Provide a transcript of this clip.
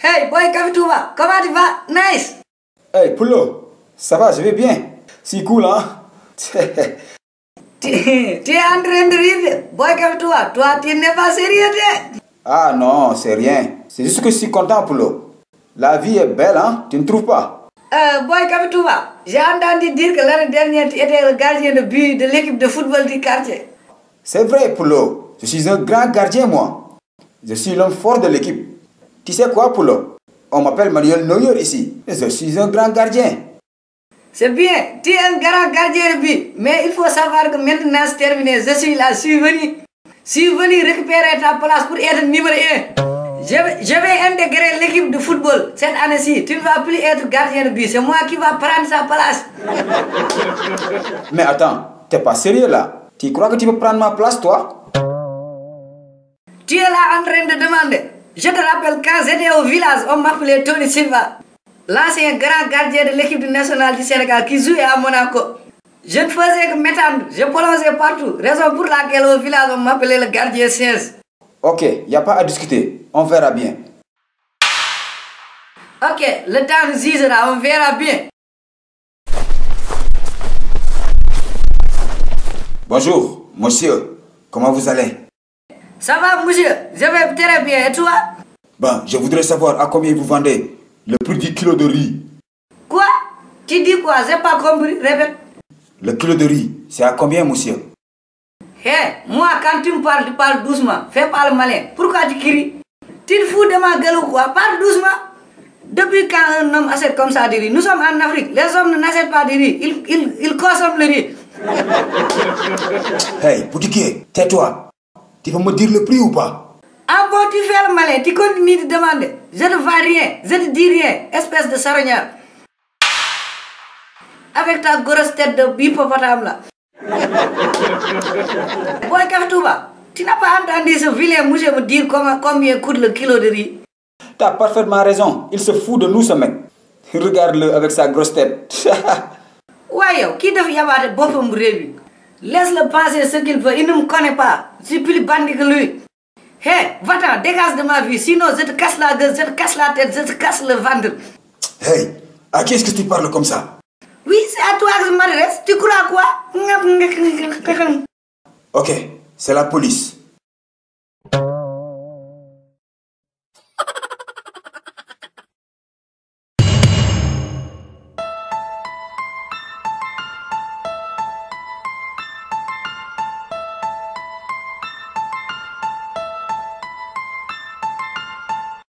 Hey, boy Kavitouba, comment tu vas? Nice. Hey, Poulot, ça va, je vais bien. C'est cool, hein? Tu es en train de rire, boy Kavitouba. Toi, tu n'es pas sérieux, Ah non, c'est rien. C'est juste que je suis content, Poulot. La vie est belle, hein? Tu ne trouves pas? Boy Kavitouba, j'ai entendu dire que l'année dernière, tu étais le gardien de but de l'équipe de football du quartier. C'est vrai, Poulot. Je suis un grand gardien, moi. Je suis l'homme fort de l'équipe. Tu sais quoi, Poulot? On m'appelle Manuel Neuer ici. Je suis un grand gardien. C'est bien, tu es un grand gardien de but. Mais il faut savoir que maintenant c'est terminé. Je suis là, je suis venu récupérer ta place pour être numéro 1. Je vais intégrer l'équipe de football cette année-ci. Tu ne vas plus être gardien de but. C'est moi qui va prendre sa place. Mais attends, t'es pas sérieux là? Tu crois que tu peux prendre ma place, toi? Tu es là en train de demander. Je te rappelle quand j'étais au village, on m'appelait Tony Silva. L'ancien grand gardien de l'équipe nationale du Sénégal qui jouait à Monaco. Je ne faisais que m'étendre, je prolongeais partout. Raison pour laquelle au village on m'appelait le gardien 16. Ok, y a pas à discuter. On verra bien. Ok, le temps nous jugera, on verra bien. Bonjour, monsieur. Comment vous allez? Ça va, monsieur? Je vais très bien. Et toi? Bon, je voudrais savoir à combien vous vendez le prix du kilo de riz. Quoi? Tu dis quoi? J'ai pas compris. Répète. Le kilo de riz, c'est à combien, monsieur? Hé, moi, quand tu me parles, tu parles doucement. Fais pas le malin. Pourquoi tu cries? Tu te fous de ma gueule ou quoi? Parle doucement. Depuis quand un homme achète comme ça du riz? Nous sommes en Afrique. Les hommes n'achètent pas du riz. Ils consomment le riz. Hey, boutiquier, tais-toi. Tu peux me dire le prix ou pas? Ah bon, tu fais le malin. Tu continues de demander. Je ne vends rien. Je ne dis rien. Espèce de charognard. Avec ta grosse tête de hippopotame là. Boy Kavitouba, tu n'as pas entendu ce vilain monsieur me dire combien coûte le kilo de riz? T'as parfaitement raison. Il se fout de nous, ce mec. Regarde-le avec sa grosse tête. Ouais, qui devait y avoir de bofs pour lui? Laisse-le penser ce qu'il veut. Il ne me connaît pas. Je suis plus bandit que lui. Hé, va-t'en, dégage de ma vie. Sinon, je te casse la gueule, je te casse la tête, je te casse le ventre. Hey, à qui est-ce que tu parles comme ça? Oui, c'est à toi que je m'adresse. Tu crois quoi? Ok, c'est la police.